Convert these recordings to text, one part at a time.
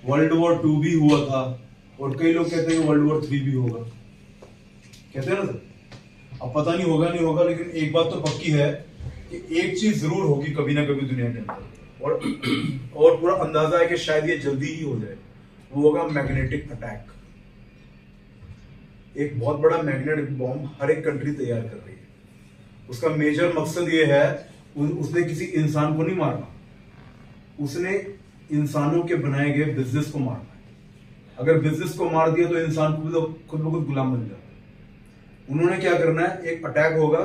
World war 2 भी हुआ था, और कई लोग कहते हैं वर्ल्ड वॉर 3 भी होगा, कहते हैं ना सर। अब पता नहीं होगा नहीं होगा, लेकिन एक बात तो पक्की है कि एक चीज जरूर होगी कभी ना कभी दुनिया के अंदर, और पूरा अंदाजा है कि शायद ये जल्दी ही हो जाए। वो होगा मैग्नेटिक अटैक। एक बहुत बड़ा मैग्नेटिक बॉम्ब हर एक कंट्री तैयार कर रही है। उसका मेजर मकसद ये है, उसने किसी इंसान को नहीं मारना, उसने इंसानों के बनाए गए बिजनेस को मारना है। अगर बिजनेस को मार दिया तो इंसान को भी तो खुद ब खुद गुलाम बन जाता है। उन्होंने क्या करना है, एक अटैक होगा,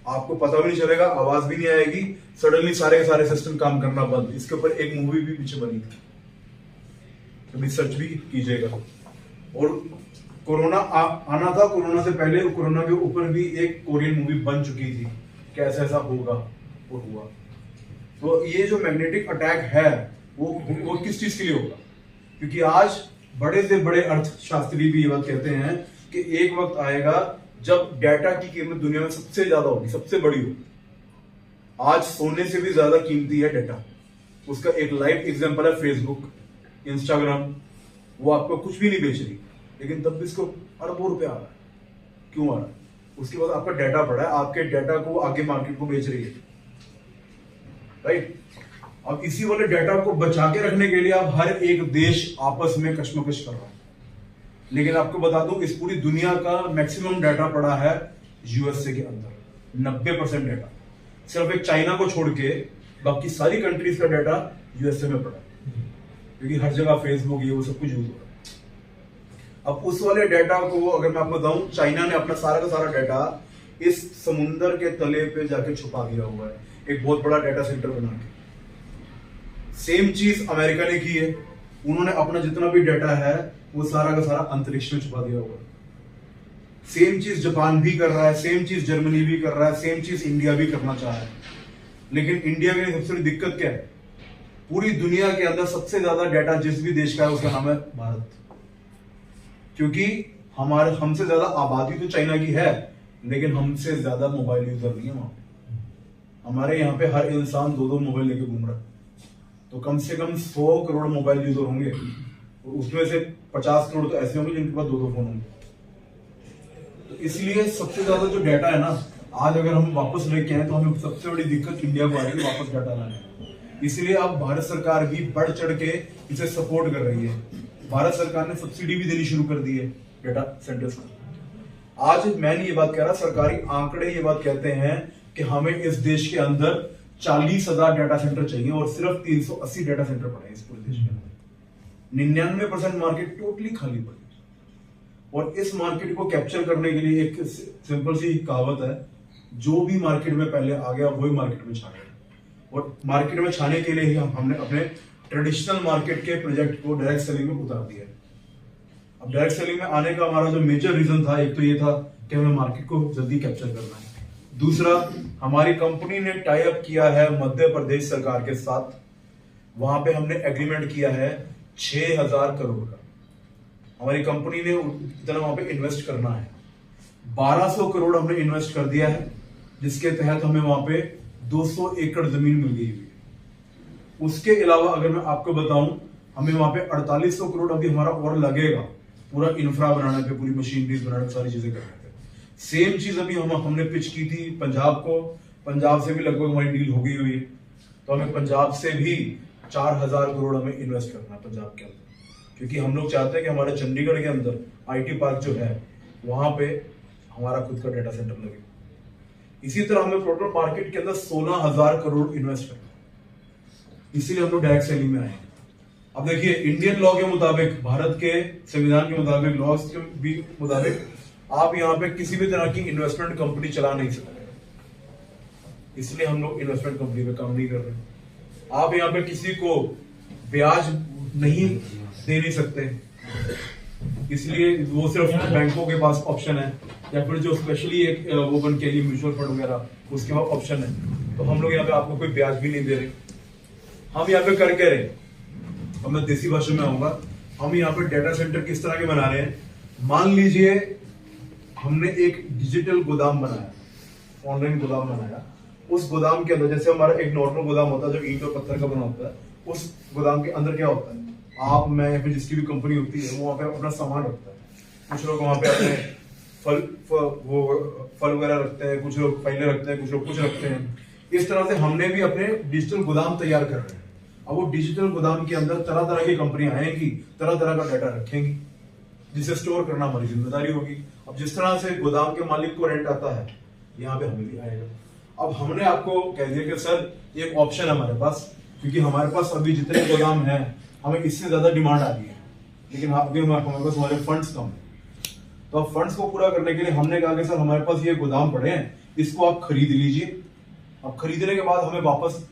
आपको पता भी नहीं चलेगा, आवाज भी नहीं आएगी, सडनली सारे के सारे सिस्टम काम करना बंद। इसके ऊपर एक मूवी भी पीछे बनी थी, कभी सर्च भी कीजिएगा। और कोरोना आना था, कोरोना से पहले कोरोना के ऊपर भी एक कोरियन मूवी बन चुकी थी, कैसा ऐसा होगा, वो हुआ। तो ये जो मैग्नेटिक अटैक है वो किस चीज के लिए होगा? क्योंकि आज बड़े से बड़े अर्थशास्त्री भी ये बात कहते हैं कि एक वक्त आएगा जब डाटा की कीमत दुनिया में सबसे ज्यादा होगी, सबसे बड़ी होगी। आज सोने से भी ज्यादा कीमती है डाटा। उसका एक लाइव एग्जांपल है फेसबुक, इंस्टाग्राम। वो आपको कुछ भी नहीं बेच रही, लेकिन तब भी इसको अरबों रुपए आ रहा है। क्यों आ रहा है? उसके बाद आपका डाटा पड़ा है, आपके डाटा को आगे मार्केट को बेच रही है, राइट। अब इसी वाले डाटा को बचा के रखने के लिए अब हर एक देश आपस में कशमकश कर रहा है। लेकिन आपको बता दूं, इस पूरी दुनिया का मैक्सिमम डाटा पड़ा है यूएसए के अंदर, 90% डाटा। सिर्फ एक चाइना को छोड़ के बाकी सारी कंट्रीज का डाटा यूएसए में पड़ा है, क्योंकि हर जगह फेसबुक ये वो सब कुछ यूज हो रहा है। अब उस वाले डाटा को अगर मैं आपको बताऊं, चाइना ने अपना सारा का सारा डाटा इस समुंदर के तले पे जाके छुपा दिया हुआ है, एक बहुत बड़ा डाटा सेंटर बना के। सेम चीज अमेरिका ने की है, उन्होंने अपना जितना भी डाटा है वो सारा का सारा अंतरिक्ष में छुपा दिया हुआ है। सेम चीज जापान भी कर रहा है, सेम चीज जर्मनी भी कर रहा है, सेम चीज इंडिया भी करना चाह रहा है। लेकिन इंडिया की सबसे बड़ी दिक्कत क्या है? पूरी दुनिया के अंदर सबसे ज्यादा डाटा जिस भी देश का है उसका नाम है भारत। क्योंकि हमसे ज्यादा आबादी तो चाइना की है, लेकिन हमसे ज्यादा मोबाइल यूजर नहीं है वहां पे। हमारे यहाँ पे हर इंसान 2-2 मोबाइल लेके घूम रहा है, तो कम से कम 100 करोड़ मोबाइल यूजर होंगे, और उसमें से 50 करोड़ तो ऐसे होंगे जिनके पास 2-2 फोन होंगे। तो इसलिए सबसे ज्यादा जो डाटा है ना, आज अगर हम वापस लेके आए तो हमें सबसे बड़ी दिक्कत इंडिया को आ रही है वापस डाटा लाने। इसलिए अब भारत सरकार भी बढ़ चढ़ के इसे सपोर्ट कर रही है। भारत सरकार ने सब्सिडी भी देनी शुरू कर दी है डाटा सेंटर्स को। आज मैं नहीं ये बात कह रहा, सरकारी आंकड़े ये बात कहते हैं कि हमें इस देश के अंदर 40,000 डाटा सेंटर चाहिए, और सिर्फ 380 डाटा सेंटर पड़े इस पूरे देश के अंदर। 99% मार्केट टोटली खाली पड़ी। और इस मार्केट को कैप्चर करने के लिए एक सिंपल सी कहावत है, जो भी मार्केट में पहले आ गया वही मार्केट में छा गया। और मार्केट में छाने के लिए ही हमने अपने ट्रेडिशनल मार्केट के प्रोजेक्ट को डायरेक्ट सेलिंग में उतार दिया है। अब डायरेक्ट सेलिंग में आने का हमारा जो मेजर रीजन था, एक तो ये था कि हमें मार्केट को जल्दी कैप्चर करना है। दूसरा, हमारी कंपनी ने टाई अप किया है मध्य प्रदेश सरकार के साथ। वहां पे हमने एग्रीमेंट किया है 6,000 करोड़ का। हमारी कंपनी ने इतना वहां पे इन्वेस्ट करना है। 1200 करोड़ हमने इन्वेस्ट कर दिया है, जिसके तहत हमें वहां पे 200 एकड़ जमीन मिल गई हुई है। उसके अलावा अगर मैं आपको बताऊं, हमें वहां पे 4800 करोड़ अभी हमारा और लगेगा, पूरा इंफ्रा बनाने पे, पूरी मशीनरीज बनाने पे, सारी चीजें करने पे। सेम चीज अभी हमने पिच की थी पंजाब को। पंजाब से भी लगभग हमारी डील हो गई हुई है, तो हमें पंजाब से भी 4000 करोड़ हमें इन्वेस्ट करना है पंजाब के अंदर। क्योंकि हम लोग चाहते हैं कि हमारे चंडीगढ़ के अंदर आईटी पार्क जो है, वहां पे हमारा खुद का डाटा सेंटर लगे। इसी तरह हमें टोटल मार्केट के अंदर 16,000 करोड़ इन्वेस्ट करना है। इसीलिए हम लोग डायरेक्ट सेलिंग में आए हैं। अब देखिए, इंडियन लॉ के मुताबिक, भारत के संविधान के मुताबिक, लॉज के भी मुताबिक, आप यहाँ पे किसी भी तरह की इन्वेस्टमेंट कंपनी चला नहीं सकते। इसलिए हम लोग इन्वेस्टमेंट कंपनी में काम नहीं कर रहे। आप यहाँ पे किसी को ब्याज नहीं दे नहीं सकते, इसलिए वो सिर्फ बैंकों के पास ऑप्शन है, या फिर जो स्पेशली एक वो बन के लिए म्यूचुअल फंड वगैरह, उसके पास ऑप्शन है। तो हम लोग यहाँ पे आपको कोई ब्याज भी नहीं दे रहे। हम यहाँ पे कर के रहे, अब मैं देसी भाषा में आऊंगा, हम यहाँ पे डाटा सेंटर किस तरह के बना रहे हैं। मान लीजिए हमने एक डिजिटल गोदाम बनाया, ऑनलाइन गोदाम बनाया। उस गोदाम के अंदर, जैसे हमारा एक नॉर्मल गोदाम होता है जो ईंट और पत्थर का बना होता है, उस गोदाम के अंदर क्या होता है, आप, मैं या फिर जिसकी भी कंपनी होती है वो वहाँ पे अपना सामान रखता है। कुछ लोग वहाँ पे अपने फल वगैरह रखते हैं, कुछ लोग फाइलें रखते हैं, कुछ लोग कुछ रखते हैं। इस तरह से हमने भी अपने डिजिटल गोदाम तैयार कर रहे हैं। अब वो डिजिटल गोदाम के अंदर तरह तरह की कंपनियां आएंगी, तरह तरह का डाटा रखेंगी, जिसे स्टोर करना हमारी जिम्मेदारी होगी। अब जिस तरह से गोदाम के मालिक को रेंट आता है, यहाँ पे हमें भी आएगा। अब हमने आपको कह दिया कि सर एक ऑप्शन है हमारे पास, क्योंकि हमारे पास अभी जितने गोदाम हैं हमें इससे ज्यादा डिमांड आ रही है, लेकिन अभी हमारे पास हमारे फंड्स कम है। तो अब फंड्स को पूरा करने के लिए हमने कहा कि सर हमारे पास ये गोदाम पड़े हैं, इसको आप खरीद लीजिए। अब खरीदने के बाद हमें वापस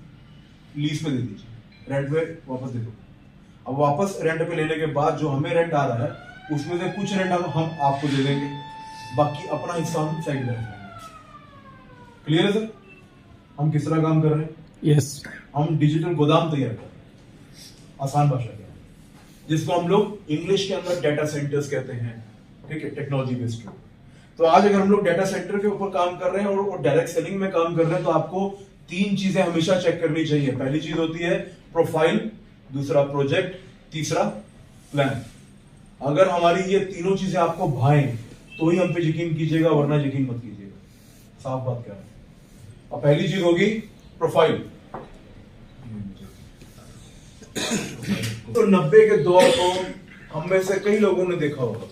लीज पे दे दीजिए, रेंट पे वापस दे दो। अब वापस रेंट पे लेने के बाद जो हमें रेंट आ रहा है उसमें से कुछ रेंट हम आपको दे देंगे, बाकी अपना हिस्सा हम साइड में रखेंगे। क्लियर है सर? हम किस तरह काम कर रहे हैं? यस। हम डिजिटल गोदाम तैयार कर रहे हैं, आसान भाषा में, जिसको हम लोग इंग्लिश के अंदर डाटा सेंटर्स कहते हैं। ठीक है, टेक्नोलॉजी बेस्ड। तो आज अगर हम लोग डाटा सेंटर के ऊपर काम कर रहे हैं और डायरेक्ट सेलिंग में काम कर रहे हैं, तो आपको 3 चीजें हमेशा चेक करनी चाहिए। पहली चीज होती है प्रोफाइल, दूसरा प्रोजेक्ट, तीसरा प्लान। अगर हमारी ये तीनों चीजें आपको भाएं तो ही हम पे यकीन कीजिएगा, वरना यकीन मत कीजिएगा। साफ बात क्या है। अब पहली चीज होगी प्रोफाइल। तो 90 के दौर को हम में से कई लोगों ने देखा होगा,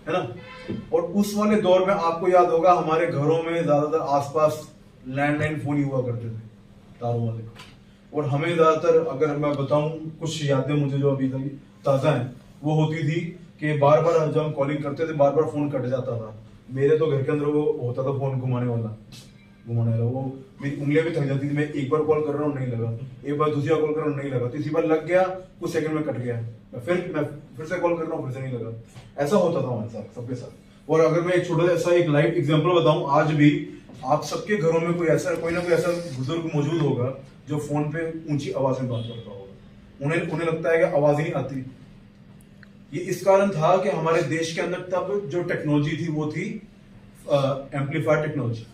है ना? और उस वाले दौर में आपको याद होगा हमारे घरों में ज्यादातर आसपास लैंडलाइन फोन ही हुआ करते थे, तारों वाले। और हमें ज्यादातर, अगर मैं बताऊं कुछ यादें मुझे जो अभी तक ताजा हैं, वो होती थी कि बार बार जब हम कॉलिंग करते थे बार बार फोन कट जाता था। मेरे तो घर के अंदर वो होता था फोन घुमाने वाला, वो मेरी उंगलियां भी थक जाती थी। मैं एक बार कॉल कर रहा हूँ नहीं लगा, एक बार दूसरी बार कॉल कर रहा हूँ नहीं लगा, तीसरी बार लग गया, कुछ सेकंड में कट गया, मैं फिर से कॉल कर रहा हूँ, फिर से नहीं लगा। ऐसा होता था हमारे साथ, सबके साथ। और अगर मैं एक छोटा सा एक लाइव एग्जांपल बताऊं, आज भी आप सबके घरों में कोई ना कोई ऐसा बुजुर्ग मौजूद होगा जो फोन पे ऊंची आवाज में बात करता होगा। उन्हें लगता है कि आवाज ही नहीं आती। ये इस कारण था कि हमारे देश के अंदर तब जो टेक्नोलॉजी थी वो थी एम्पलीफायर टेक्नोलॉजी।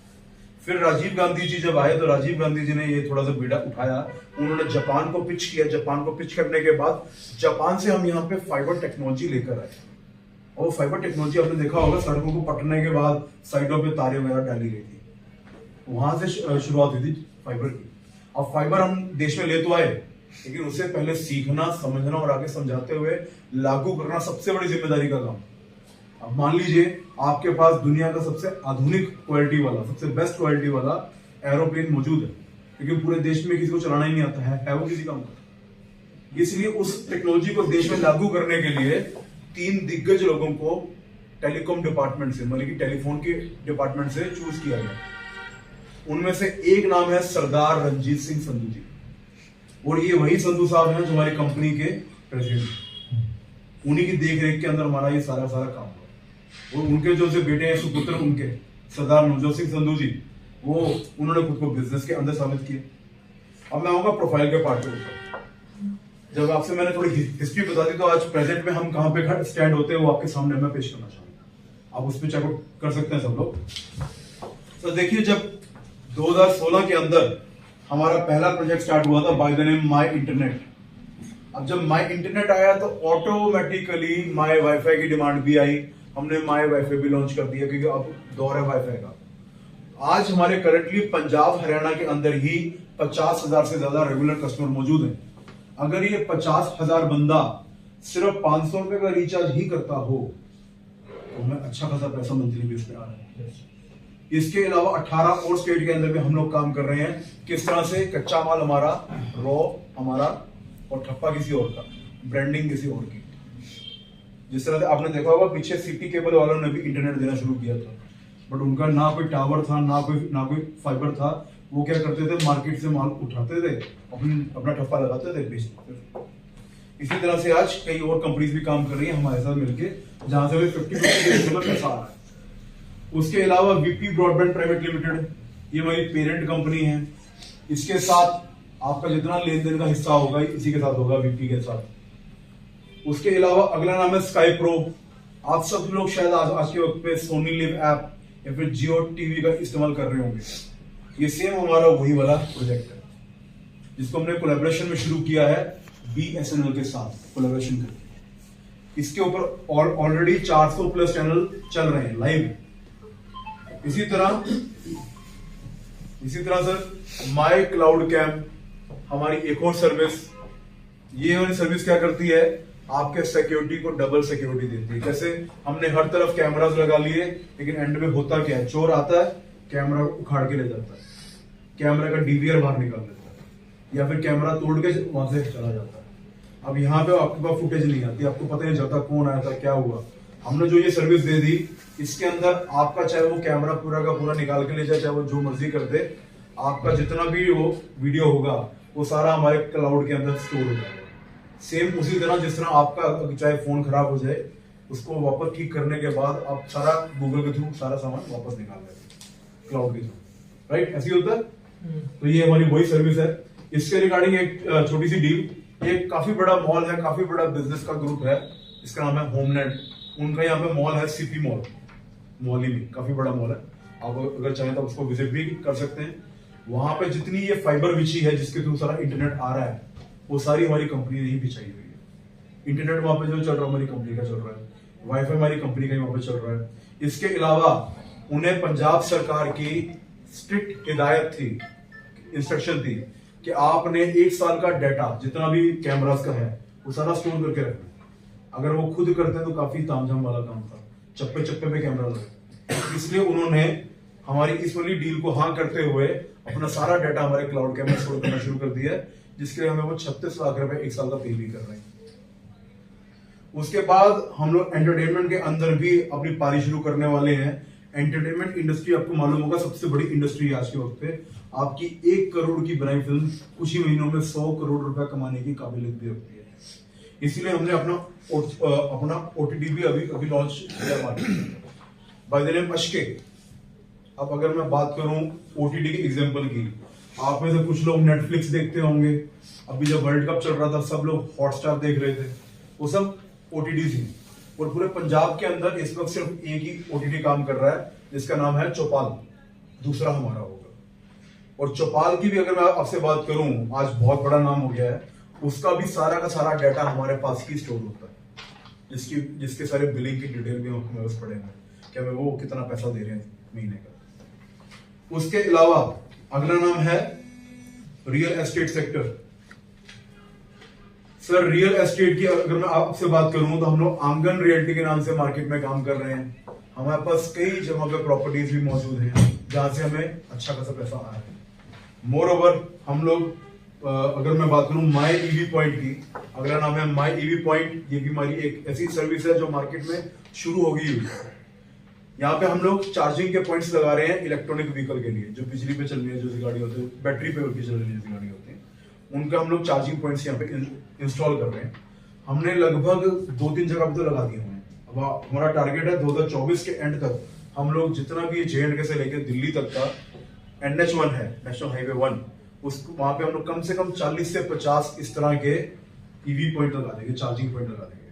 फिर राजीव गांधी जी जब आए तो राजीव गांधी जी ने ये थोड़ा सा बीड़ा उठाया, उन्होंने जापान को पिच किया। जापान को पिच करने के बाद जापान से हम यहाँ पे फाइबर टेक्नोलॉजी लेकर आए। और फाइबर टेक्नोलॉजी आपने देखा होगा, सड़कों को पटने के बाद साइडों पे तारे वगैरह डाली गई थी, वहां से शुरुआत हुई थी फाइबर की। अब फाइबर हम देश में ले तो आए, लेकिन उससे पहले सीखना, समझना और आगे समझाते हुए लागू करना सबसे बड़ी जिम्मेदारी का काम। अब मान लीजिए आपके पास दुनिया का सबसे आधुनिक क्वालिटी वाला, सबसे बेस्ट क्वालिटी वाला एरोप्लेन मौजूद है, लेकिन पूरे देश में किसी को चलाना ही नहीं आता है वो किसी काम का। इसलिए उस टेक्नोलॉजी को देश में लागू करने के लिए 3 दिग्गज लोगों को टेलीकॉम डिपार्टमेंट से, मतलब कि टेलीफोन के डिपार्टमेंट से चूज किया गया। उनमें से एक नाम है सरदार रंजीत सिंह संधू जी, और ये वही संधू साहब हैं जो हमारी कंपनी के प्रेसिडेंट। उन्हीं की देख रेख के अंदर हमारा ये सारा काम हुआ। और उनके जो से बेटे हैं सुपुत्र, उनके सरदार नवजोत सिंह संधू जी, वो उन्होंने खुद को बिजनेस के अंदर साबित किया। अब मैं आऊंगा प्रोफाइल के पार्ट के ऊपर। जब आपसे मैंने थोड़ी हिस्ट्री बता दी, तो आज प्रेजेंट में हम कहां पे स्टैंड होते हैं वो आपके सामने मैं पेश करना चाहूंगा। आप उस पर चेकआउट कर सकते हैं सब लोग। तो देखिए, जब 2016 के अंदर हमारा पहला प्रोजेक्ट स्टार्ट हुआ था by the name my internet. अब जब माई इंटरनेट आया तो ऑटोमेटिकली माई वाईफाई की डिमांड भी आई। हमने माई वाईफाई भी लॉन्च कर दिया, क्योंकि अब दौर है वाईफाई का। आज हमारे करंटली पंजाब हरियाणा के अंदर ही 50,000 से ज्यादा रेगुलर कस्टमर मौजूद हैं। अगर ये 50,000 बंदा सिर्फ 500 रुपए का रिचार्ज ही करता हो तो हमें अच्छा खासा पैसा मंथली बेस पे आ रहा है। इसके अलावा 18 और स्टेट के अंदर भी हम लोग काम कर रहे हैं। किस तरह से कच्चा माल हमारा, रॉ हमारा, और ठप्पा किसी और का, ब्रांडिंग किसी और की। जिस तरह से आपने देखा होगा पीछे सिटी केबल वालों ने भी इंटरनेट देना शुरू किया था, बट उनका ना कोई टावर था, ना कोई फाइबर था। वो क्या करते थे, मार्केट से माल उठाते थे, अपना ठप्पा लगाते थे, बेचते थे। इसी तरह से आज कई और कंपनीज भी काम कर रही है हमारे साथ मिलके, जहां से 50-50 में पैसा आ रहा है। उसके अलावा वीपी ब्रॉडबैंड प्राइवेट लिमिटेड, ये हमारी पेरेंट कंपनी है। इसके साथ आपका जितना लेन देन का हिस्सा होगा इसी के साथ होगा, वीपी के साथ। उसके अलावा अगला नाम है स्काई प्रो। आप सब लोग शायद आज के वक्त पे सोनी लिव ऐप या फिर जियो टीवी का इस्तेमाल कर रहे होंगे। ये सेम हमारा वही वाला प्रोजेक्ट है जिसको हमने कोलैबोरेशन में शुरू किया है BSNL के साथ कोलैबोरेशन करके। इसके ऊपर ऑलरेडी 400 प्लस चैनल चल रहे हैं लाइव। इसी तरह सर माई क्लाउड कैम हमारी एक और सर्विस, ये वाली सर्विस क्या करती है, आपके सिक्योरिटी को डबल सिक्योरिटी देती है। जैसे हमने हर तरफ कैमरास लगा लिए, लेकिन एंड में होता क्या है, चोर आता है कैमरा उखाड़ के ले जाता है, कैमरा का डीवीआर बाहर निकाल देता है, या फिर कैमरा तोड़ के वहां से चला जाता है। अब यहाँ पे आपके पास फुटेज नहीं आती, आपको पता नहीं चलता कौन आया था क्या हुआ। हमने जो ये सर्विस दे दी, इसके अंदर आपका चाहे वो कैमरा पूरा का पूरा निकाल के ले जाए, चाहे वो जो मर्जी कर दे, आपका जितना भी वो वीडियो होगा वो सारा हमारे क्लाउड के अंदर स्टोर हो जाएगा। सेम उसी तरह जिस तरह आपका चाहे फोन खराब हो जाए, उसको वापस ठीक करने के बाद आप सारा गूगल के थ्रू सारा सामान वापस निकाल लेते क्लाउड के थ्रू, राइट? ऐसे ही होता है। तो ये हमारी वही सर्विस है। इसके रिगार्डिंग एक छोटी सी डील, एक काफी बड़ा मॉल है, काफी बड़ा बिजनेस का ग्रुप है, इसका नाम है होमनेट। उनका यहाँ पे मॉल है सीपी मॉल, मॉली में काफी बड़ा मॉल है। आप अगर चाहें तो उसको विजिट भी कर सकते हैं। वहां पे जितनी ये फाइबर बिछी है जिसके थ्रू सारा इंटरनेट आ रहा है, वो सारी हमारी कंपनी ने ही बिछाई हुई है। इंटरनेट वहां पे जो चल रहा है हमारी कंपनी का चल रहा है, वाईफाई हमारी कंपनी का ही वहां पे चल रहा है। इसके अलावा उन्हें पंजाब सरकार की स्ट्रिक्ट हिदायत थी, इंस्ट्रक्शन थी कि आपने 1 साल का डाटा जितना भी कैमरास का है वो सारा स्टोर करके रखना। अगर वो खुद करते हैं तो काफी तामझाम वाला काम था, चप्पे चप्पे पे कैमरा लगे। इसलिए उन्होंने हमारी इस वाली डील को हाँ करते हुए अपना सारा डाटा हमारे क्लाउड कैमरा स्टोर करना शुरू कर दिया है, जिसके लिए हमें वो 36 लाख रुपए 1 साल का पे भी कर रहे हैं। उसके बाद हम लोग एंटरटेनमेंट के अंदर भी अपनी पारी शुरू करने वाले हैं। एंटरटेनमेंट इंडस्ट्री आपको मालूम होगा सबसे बड़ी इंडस्ट्री है आज के वक्त पे। आपकी 1 करोड़ की बनाई फिल्म कुछ ही महीनों में 100 करोड़ रुपए कमाने की काबिलियत भी रखती है। इसीलिए हमने अपना OTT भी अभी लॉन्च किया मार्केट बाय द नेम अश्के। अब अगर मैं बात करूं OTT के एग्जांपल की, आप में से कुछ लोग नेटफ्लिक्स देखते होंगे। अभी जब वर्ल्ड कप चल रहा था सब लोग हॉटस्टार देख रहे थे, वो सब OTT थी। और पूरे पंजाब के अंदर इस वक्त सिर्फ एक ही OTT काम कर रहा है, जिसका नाम है चौपाल, दूसरा हमारा होगा। और चौपाल की भी अगर मैं आपसे बात करूं, आज बहुत बड़ा नाम हो गया है, उसका भी सारा का सारा डाटा हमारे पास ही स्टोर होता है, जिसके सारे बिलिंग की डिटेल भी हमारे पास पड़े हैं, क्या हमें वो कितना पैसा दे रहे हैं महीने का। उसके अलावा अगला नाम है real estate sector. Sir real estate की अगर मैं आपसे बात करूं तो हम लोग आंगन रियल्टी के नाम से मार्केट में काम कर रहे हैं। हमारे पास कई जगहों पे प्रॉपर्टीज भी मौजूद हैं जहां से हमें अच्छा खासा पैसा आ रहा है। मोर ओवर हम लोग अगर मैं बात करूं माई ईवी पॉइंट की, अगला नाम है माई ईवी पॉइंट। ये भी हमारी एक ऐसी सर्विस है जो मार्केट में शुरू होगी हुई है। यहाँ पे हम लोग चार्जिंग के पॉइंट्स लगा रहे हैं इलेक्ट्रॉनिक व्हीकल के लिए, जो बिजली पे चल रही है, जो गाड़ी होती है, बैटरी पे चल रही है, गाड़ी होती है, उनका हम लोग चार्जिंग पॉइंट्स यहाँ पे इंस्टॉल कर रहे हैं। हमने लगभग 2-3 जगह पे तो लगा दिए हुए हैं। अब हमारा टारगेट है 2024 के एंड तक हम लोग जितना भी JNK से लेकर दिल्ली तक का NH1 है, नेशनल हाईवे 1, उसको वहां पे हम लोग कम से कम 40 से 50 इस तरह के EV पॉइंट लगा देंगे, चार्जिंग पॉइंट लगा देंगे।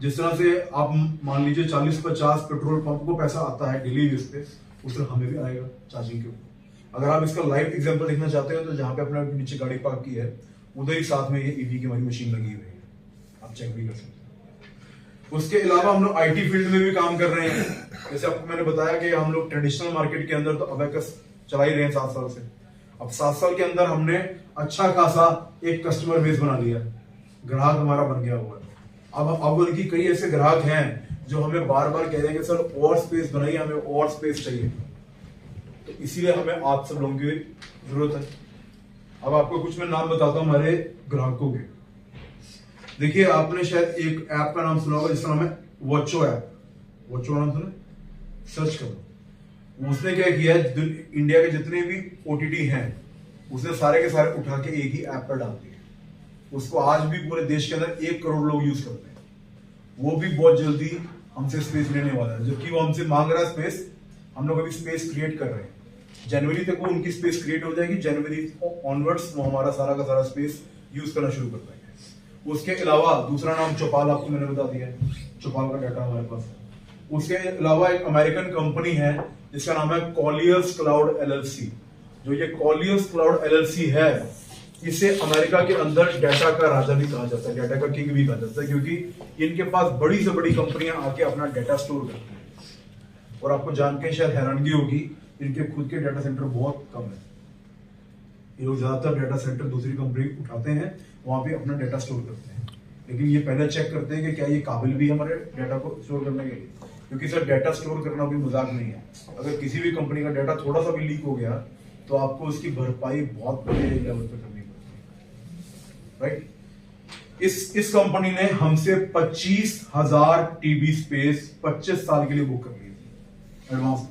जिस तरह से आप मान लीजिए 40-50 पेट्रोल पंप को पैसा आता है डेली यूज पे, उस तरह हमें भी आएगा चार्जिंग के ऊपर। अगर आप इसका लाइव एग्जांपल देखना चाहते हैं तो जहां पे अपने नीचे गाड़ी पार्क की है उधर ही साथ में ये EV की हमारी मशीन लगी हुई है, आप चेक भी कर सकते हैं। उसके अलावा हम लोग IT फील्ड में भी काम कर रहे हैं। जैसे आपको मैंने बताया कि हम लोग ट्रेडिशनल मार्केट के अंदर तो अबैकस चला ही रहे हैं 7 साल से। अब 7 साल के अंदर हमने अच्छा खासा एक कस्टमर बेस बना लिया, ग्राहक हमारा बन गया हुआ है। अब उनकी कई ऐसे ग्राहक हैं जो हमें बार बार कह रहे हैं कि सर और स्पेस बनाइए, हमें और स्पेस चाहिए। तो इसीलिए हमें आप सब लोगों की जरूरत है। अब आपको कुछ मैं नाम बताता हूं हमारे ग्राहकों के। देखिए आपने शायद एक ऐप का नाम सुना होगा जिसका नाम है वॉचो ऐप। वॉचो नाम सुना, सर्च करो। उसने क्या किया है, इंडिया के जितने भी OTT हैं उसने सारे के सारे उठा के एक ही ऐप पर डाल दिए। उसको आज भी पूरे देश के अंदर 1 करोड़ लोग यूज करते हैं। वो भी बहुत जल्दी हमसे स्पेस लेने वाला है, जबकि वो हमसे मांग रहा है स्पेस। हम लोग अभी स्पेस क्रिएट कर रहे हैं। जनवरी तक वो उनकी स्पेस क्रिएट हो जाएगी, जनवरी ऑनवर्ड्स वो हमारा सारा का सारा स्पेस यूज करना शुरू कर पाएंगे। उसके अलावा दूसरा नाम चौपाल, आपको मैंने बता दिया है, चौपाल का डाटा हमारे पास है। उसके अलावा एक अमेरिकन कंपनी है जिसका नाम है कॉलियर्स क्लाउड LLC। जो ये कॉलियर्स क्लाउड LLC है, इसे अमेरिका के अंदर डाटा का राजा भी कहा जाता है, डाटा का किंग भी कहा जाता है, क्योंकि इनके पास बड़ी से बड़ी कंपनियां आके अपना डाटा स्टोर करती हैं। और आपको जान के शायद हैरानगी होगी, इनके खुद के डाटा सेंटर बहुत कम है। ये लोग ज्यादातर डाटा सेंटर दूसरी कंपनी उठाते हैं, वहां पे अपना डाटा स्टोर करते हैं, लेकिन ये पहले चेक करते हैं कि क्या ये काबिल भी है हमारे डाटा को स्टोर करने के लिए, क्योंकि सर डाटा स्टोर करना कोई मजाक नहीं है। अगर किसी भी कंपनी का डाटा थोड़ा सा भी लीक हो गया तो आपको उसकी भरपाई बहुत बड़े लेवल पे करनी पड़ती है, राइट। इस कंपनी ने हमसे 25,000 टीबी स्पेस 25 साल के लिए बुक कर ली एडवांस में।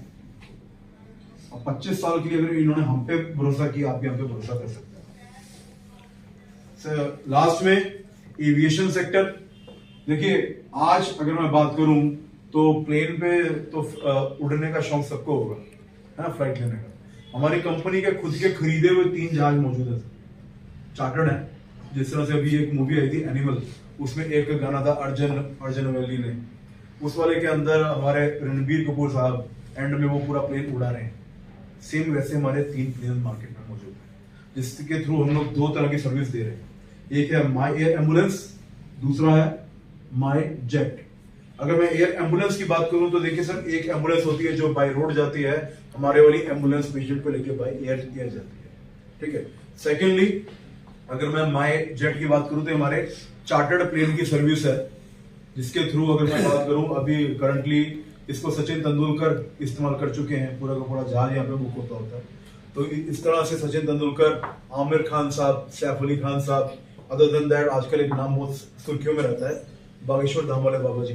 और 25 साल के लिए अगर इन्होंने हम पे भरोसा किया, आप भी हम पे भरोसा कर सकते हैं। लास्ट में एविएशन सेक्टर। देखिए आज अगर मैं बात करूं तो प्लेन पे तो उड़ने का शौक सबको होगा, है ना, फ्लाइट लेने का। हमारी कंपनी के खुद के खरीदे हुए 3 जहाज मौजूद है, चार्टर्ड है। जिस तरह से अभी एक मूवी आई थी एनिमल, उसमें एक गाना था अर्जुन वैली ने, उस वाले के अंदर हमारे रणबीर कपूर साहब एंड में वो पूरा प्लेन उड़ा रहे हैं। सेम वैसे हमारे 3 प्लेन मार्केट में मौजूद है, जिसके थ्रू हम लोग 2 तरह की सर्विस दे रहे हैं। एक है माई एयर एम्बुलेंस, दूसरा है माई जेट। अगर मैं एयर एम्बुलेंस की बात करूं तो देखिए सर, एक एम्बुलेंस होती है जो बाय रोड जाती है, हमारे वाली एम्बुलेंस पेशेंट को लेके बाय एयर जाती है, ठीक है। सेकेंडली अगर मैं माई जेट की बात करूं तो हमारे चार्टर्ड प्लेन की सर्विस है, जिसके थ्रू अगर मैं बात करूं अभी करंटली इसको सचिन तेंदुलकर इस्तेमाल कर चुके हैं, पूरा का पूरा जहाज यहाँ पे बुक होता है। तो इस तरह से सचिन तेंदुलकर, आमिर खान साहब, सैफ अली खान साहब, अदर देन दैट आजकल एक नाम बहुत सुर्खियों में रहता है, बागेश्वर धाम वाले बाबा जी,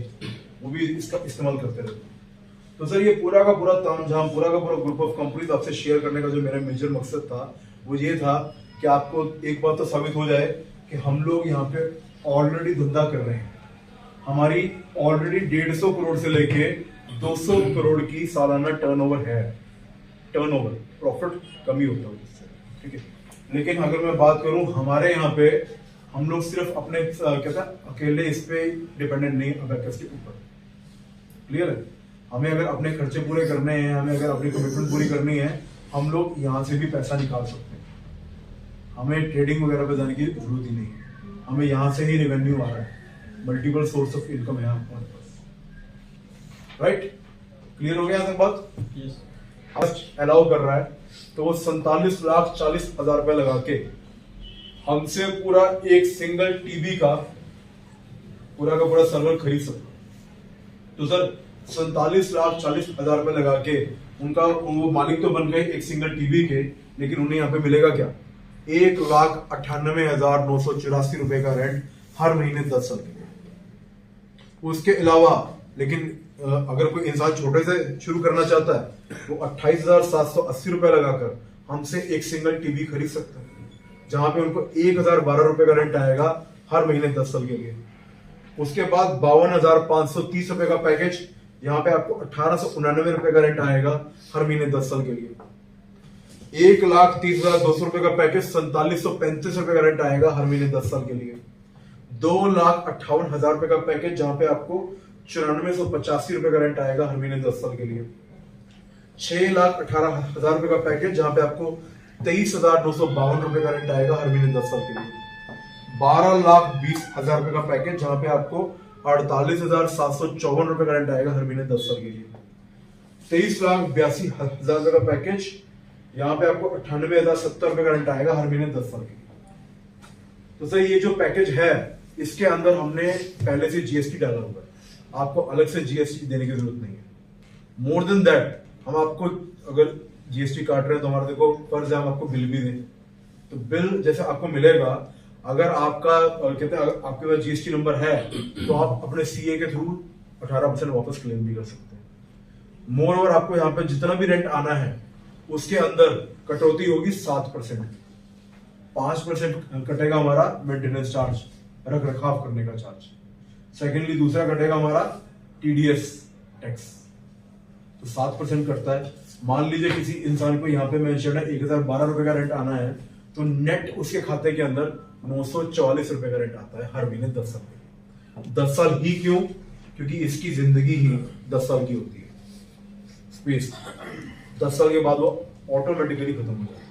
वो भी इसका इस्तेमाल करते रहते हैं। तो सर ये पूरा का पूरा तामझाम, पूरा का पूरा ग्रुप ऑफ कंपनीज आपसे शेयर करने का जो मेरा मेजर मकसद था वो ये था कि आपको एक बात तो साबित हो जाए कि हम लोग यहाँ पे ऑलरेडी धंधा कर रहे हैं। हमारी ऑलरेडी 150 करोड़ से लेके 200 करोड़ की सालाना टर्नओवर है। टर्नओवर, प्रॉफिट कम ही होता है उससे, ठीक है। लेकिन अगर मैं बात करूं हमारे यहाँ पे, हम लोग सिर्फ अपने कहता अकेले इस पे डिपेंडेंट नहीं अबैकस के ऊपर, क्लियर है। हमें अगर अपने खर्चे पूरे करने हैं, हमें अगर अपनी कमिटमेंट पूरी करनी है, हम लोग यहाँ से भी पैसा निकाल सकते हैं। हमें ट्रेडिंग वगैरह पे जाने की जरूरत ही नहीं है, हमें यहाँ से ही रेवेन्यू आ रहा है, मल्टीपल सोर्स ऑफ इनकम है हमारे पास, राइट। क्लियर हो गया यहाँ तक बात? फर्स्ट अलाउ कर रहा है तो वो 47,40,000 रुपए लगा के हमसे पूरा एक सिंगल टीबी का पूरा का पूरा सर्वर खरीद सकते। तो सर 47,40,000 रुपए लगा के उनका वो मालिक तो बन गए एक सिंगल टीबी के, लेकिन उन्हें यहाँ पे मिलेगा क्या? 1,98,984 रुपए का रेंट हर महीने 10 साल के लिए। उसके अलावा लेकिन अगर कोई इंसान छोटे से शुरू करना चाहता है वो 28,780 रुपए लगाकर हमसे एक सिंगल टीवी खरीद सकता है, जहां पे उनको 1,012 रुपए का रेंट आएगा हर महीने 10 साल के लिए। उसके बाद 52,530 रुपए का पैकेज, यहाँ पे आपको 1,899 रुपए का रेंट आएगा हर महीने 10 साल के लिए। 1,30,200 रुपए का पैकेज, 4,735 रुपए का रेंट आएगा हर महीने 10 साल के लिए। 2,58,000 रुपए का पैकेज, जहां पे आपको 9,485 रुपए का रेंट आएगा हर महीने 10 साल के लिए। 6,18,000 रुपए का पैकेज, जहां पे आपको 23,952 रुपए का रेंट आएगा हर महीने 10 साल के लिए। 12,20,000 रुपए का पैकेज, जहां पे आपको 48,754 रुपए का रेंट आएगा हर महीने 10 साल के लिए। 23,82,000 रुपए का पैकेज, यहाँ पे आपको 98,070 रुपए का रेंट आएगा हर महीने 10 साल के लिए। तो सर ये जो पैकेज है इसके अंदर हमने पहले से जीएसटी डाला हुआ है, आपको अलग से जीएसटी देने की जरूरत नहीं है। मोर देन दैट हम आपको अगर जीएसटी काट रहे हैं तो हमारा देखो फर्ज है हम आपको बिल भी दें, तो बिल जैसे आपको मिलेगा, अगर आपका कहते हैं आपके पास जीएसटी नंबर है तो आप अपने सीए के थ्रू 18% वापस क्लेम भी कर सकते हैं। मोर ओवर आपको यहाँ पे जितना भी रेंट आना है उसके अंदर कटौती होगी 7%। 5% कटेगा हमारा मेंटेनेंस चार्ज, रख रखाव करने का चार्ज। सेकेंडली दूसरा कटेगा हमारा टीडीएस टैक्स, तो 7% कटता है। मान लीजिए किसी इंसान को यहाँ पे मेंशन है 1,012 रुपए का रेंट आना है, तो नेट उसके खाते के अंदर 944 रुपए का रेंट आता है हर महीने 10 साल के। 10 साल ही क्यों? क्योंकि इसकी जिंदगी ही 10 साल की होती है। स्पेस 10 साल के बाद वो ऑटोमेटिकली खत्म हो जाता है।